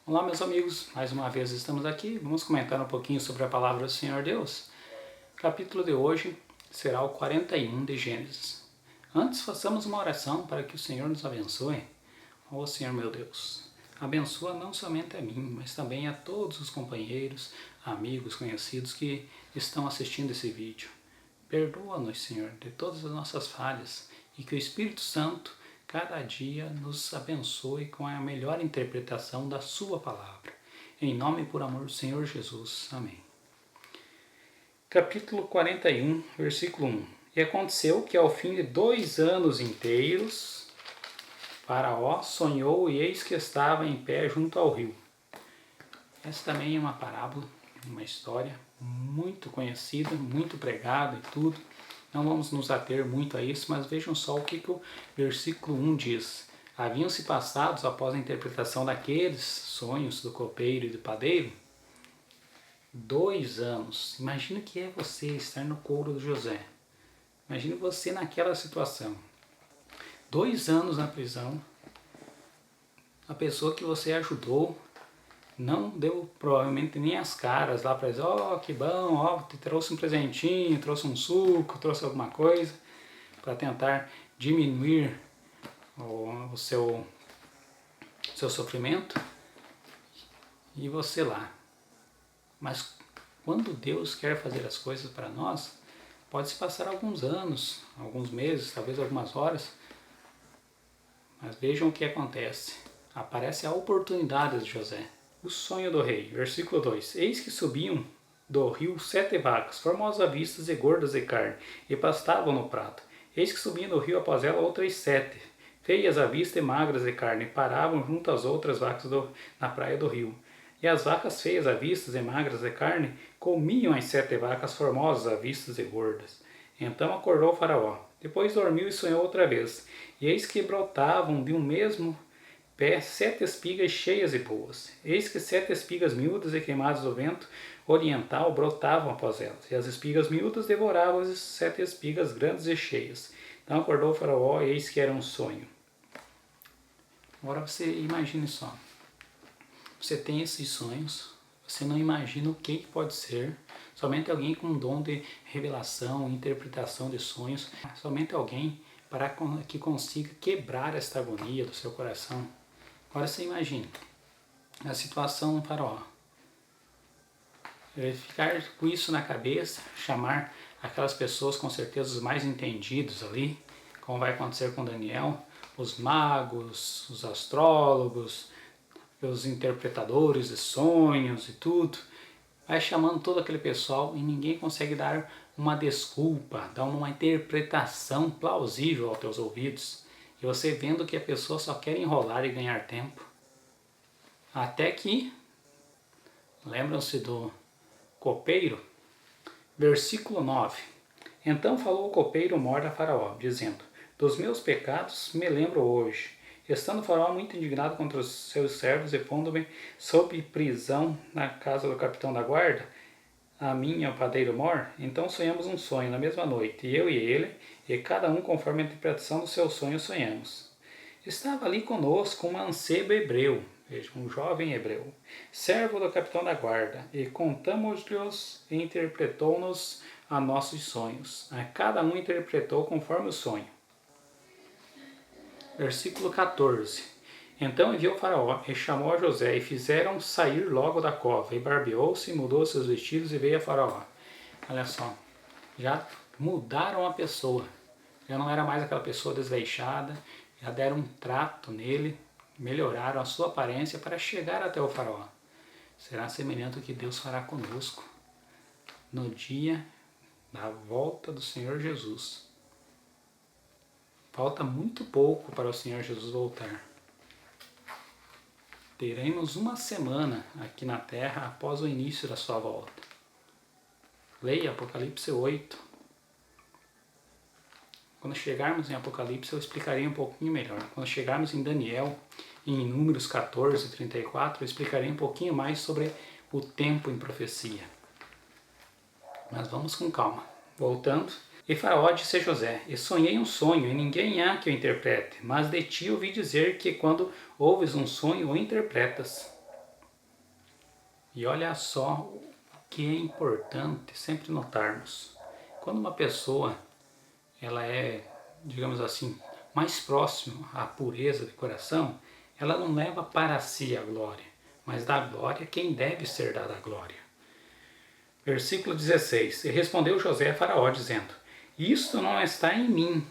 Olá, meus amigos, mais uma vez estamos aqui. Vamos comentar um pouquinho sobre a palavra do Senhor Deus. O capítulo de hoje será o 41 de Gênesis. Antes, façamos uma oração para que o Senhor nos abençoe. Ó Senhor meu Deus, abençoa não somente a mim, mas também a todos os companheiros, amigos, conhecidos que estão assistindo esse vídeo. Perdoa-nos, Senhor, de todas as nossas falhas e que o Espírito Santo cada dia nos abençoe com a melhor interpretação da sua palavra. Em nome e por amor do Senhor Jesus. Amém. Capítulo 41, versículo 1. E aconteceu que ao fim de 2 anos inteiros, Faraó sonhou e eis que estava em pé junto ao rio. Essa também é uma parábola, uma história muito conhecida, muito pregada e tudo. Não vamos nos ater muito a isso, mas vejam só o que o versículo 1 diz. Haviam-se passados, após a interpretação daqueles sonhos do copeiro e do padeiro, 2 anos. Imagina o que é você estar no couro do José. Imagina você naquela situação. 2 anos na prisão, a pessoa que você ajudou não deu provavelmente nem as caras lá para dizer, que bom, te trouxe um presentinho, trouxe um suco, trouxe alguma coisa para tentar diminuir o seu sofrimento, e você lá. Mas quando Deus quer fazer as coisas para nós, pode se passar alguns anos, alguns meses, talvez algumas horas, mas vejam o que acontece. Aparece a oportunidade de José. O sonho do rei, versículo 2. Eis que subiam do rio 7 vacas, formosas vistas e gordas de carne, e pastavam no prato. Eis que subiam do rio após ela outras 7, feias à vista e magras de carne, e paravam junto às outras vacas na praia do rio. E as vacas feias à vista e magras de carne comiam as 7 vacas formosas à vista e gordas. Então acordou o Faraó. Depois dormiu e sonhou outra vez. E eis que brotavam de um mesmo pé 7 espigas cheias e boas. Eis que 7 espigas miúdas e queimadas do vento oriental brotavam após elas, e as espigas miúdas devoravam as 7 espigas grandes e cheias. Então acordou o Faraó, e eis que era um sonho. Agora você imagine só. Você tem esses sonhos, você não imagina o que pode ser. Somente alguém com um dom de revelação, interpretação de sonhos, somente alguém para que consiga quebrar esta agonia do seu coração. Agora você imagina a situação do Faraó. Ele ficar com isso na cabeça, chamar aquelas pessoas com certeza os mais entendidos ali, como vai acontecer com Daniel, os magos, os astrólogos, os interpretadores de sonhos e tudo. Vai chamando todo aquele pessoal e ninguém consegue dar uma desculpa, dar uma interpretação plausível aos teus ouvidos. E você vendo que a pessoa só quer enrolar e ganhar tempo. Até que, lembram-se do copeiro? Versículo 9. Então falou o copeiro mor a Faraó, dizendo, dos meus pecados me lembro hoje. Estando Faraó muito indignado contra os seus servos e pondo-me sob prisão na casa do capitão da guarda, a mim e ao padeiro mor, então sonhamos um sonho na mesma noite, eu e ele, e cada um conforme a interpretação do seu sonho sonhamos. Estava ali conosco um mancebo hebreu, veja, um jovem hebreu, servo do capitão da guarda, e contamos-lhes e interpretou-nos a nossos sonhos. A cada um interpretou conforme o sonho. Versículo 14. Então enviou Faraó e chamou a José e fizeram sair logo da cova, e barbeou-se, mudou seus vestidos e veio a Faraó. Olha só, já mudaram a pessoa, já não era mais aquela pessoa desleixada, já deram um trato nele, melhoraram a sua aparência para chegar até o Faraó. Será semelhante ao que Deus fará conosco no dia da volta do Senhor Jesus. Falta muito pouco para o Senhor Jesus voltar. Teremos uma semana aqui na Terra após o início da sua volta. Leia Apocalipse 8. Quando chegarmos em Apocalipse eu explicarei um pouquinho melhor. Quando chegarmos em Daniel, em Números 14 e 34, eu explicarei um pouquinho mais sobre o tempo em profecia. Mas vamos com calma. Voltando. E Faraó disse a José, e sonhei um sonho, e ninguém há que o interprete, mas de ti ouvi dizer que quando ouves um sonho, o interpretas. E olha só o que é importante sempre notarmos. Quando uma pessoa ela é, digamos assim, mais próxima à pureza de coração, ela não leva para si a glória, mas dá glória a quem deve ser dada a glória. Versículo 16. E respondeu José a Faraó, dizendo: isto não está em mim.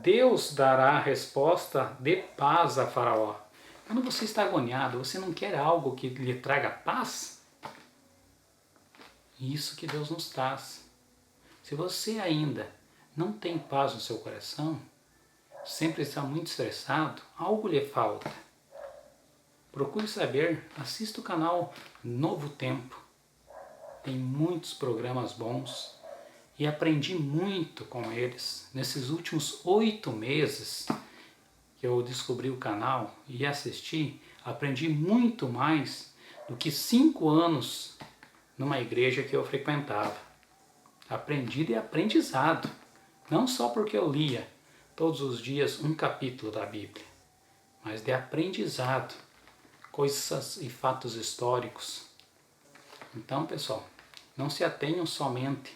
Deus dará a resposta de paz a Faraó. Quando você está agoniado, você não quer algo que lhe traga paz? Isso que Deus nos traz. Se você ainda não tem paz no seu coração, sempre está muito estressado, algo lhe falta. Procure saber, assista o canal Novo Tempo. Tem muitos programas bons e aprendi muito com eles. Nesses últimos 8 meses que eu descobri o canal e assisti, aprendi muito mais do que 5 anos numa igreja que eu frequentava. Aprendi de aprendizado, não só porque eu lia todos os dias um capítulo da Bíblia, mas de aprendizado, coisas e fatos históricos. Então, pessoal, não se atenham somente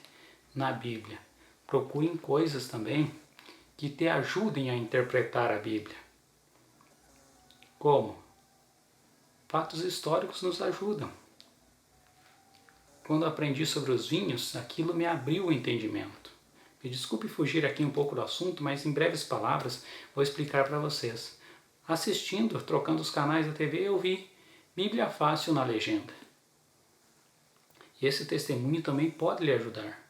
na Bíblia. Procurem coisas também que te ajudem a interpretar a Bíblia. Como? Fatos históricos nos ajudam. Quando aprendi sobre os vinhos, aquilo me abriu o entendimento. Me desculpe fugir aqui um pouco do assunto, mas em breves palavras vou explicar para vocês. Assistindo, trocando os canais da TV, eu vi Bíblia Fácil na legenda. E esse testemunho também pode lhe ajudar.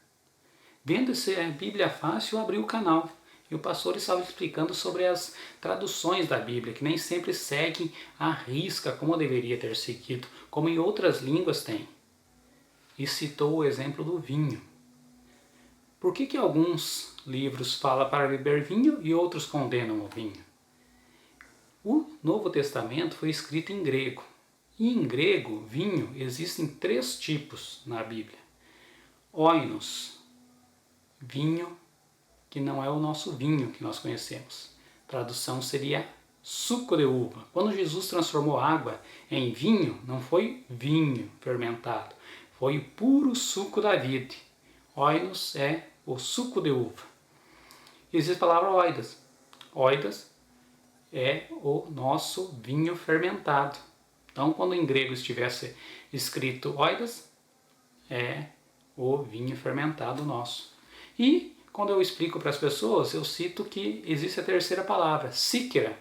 Vendo essa Bíblia Fácil, eu abri o canal e o pastor estava explicando sobre as traduções da Bíblia, que nem sempre seguem à risca como deveria ter seguido, como em outras línguas tem. E citou o exemplo do vinho. Por que alguns livros falam para beber vinho e outros condenam o vinho? O Novo Testamento foi escrito em grego. E em grego, vinho, existem 3 tipos na Bíblia. Oinos, vinho que não é o nosso vinho que nós conhecemos. Tradução seria suco de uva. Quando Jesus transformou água em vinho, não foi vinho fermentado, foi o puro suco da vide. Oinos é o suco de uva. Existe a palavra oidas. Oidas é o nosso vinho fermentado. Então, quando em grego estivesse escrito oidas, é o vinho fermentado nosso. E quando eu explico para as pessoas, eu cito que existe a terceira palavra, síquera.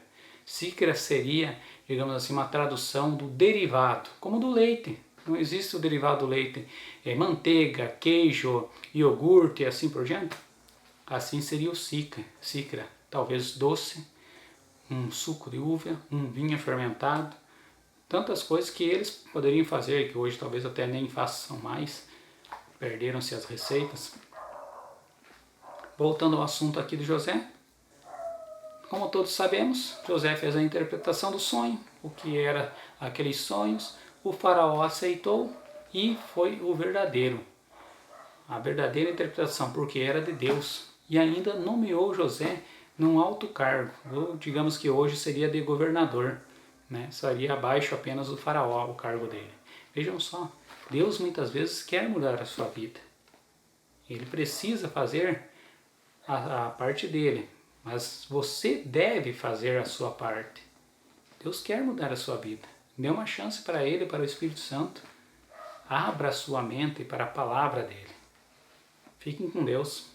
Síquera seria, digamos assim, uma tradução do derivado, como do leite. Não existe o derivado do leite, manteiga, queijo, iogurte e assim por diante. Assim seria o síquera, talvez doce, um suco de uva, um vinho fermentado. Tantas coisas que eles poderiam fazer, que hoje talvez até nem façam mais, perderam-se as receitas. Voltando ao assunto aqui de José, como todos sabemos, José fez a interpretação do sonho, o que era aqueles sonhos, o faraó aceitou e foi o verdadeiro. A verdadeira interpretação, porque era de Deus, e ainda nomeou José num alto cargo, ou digamos que hoje seria de governador, né? Seria abaixo apenas do faraó o cargo dele. Vejam só, Deus muitas vezes quer mudar a sua vida. Ele precisa fazer a parte dele, mas você deve fazer a sua parte. Deus quer mudar a sua vida. Dê uma chance para Ele, para o Espírito Santo. Abra a sua mente para a palavra dele. Fiquem com Deus.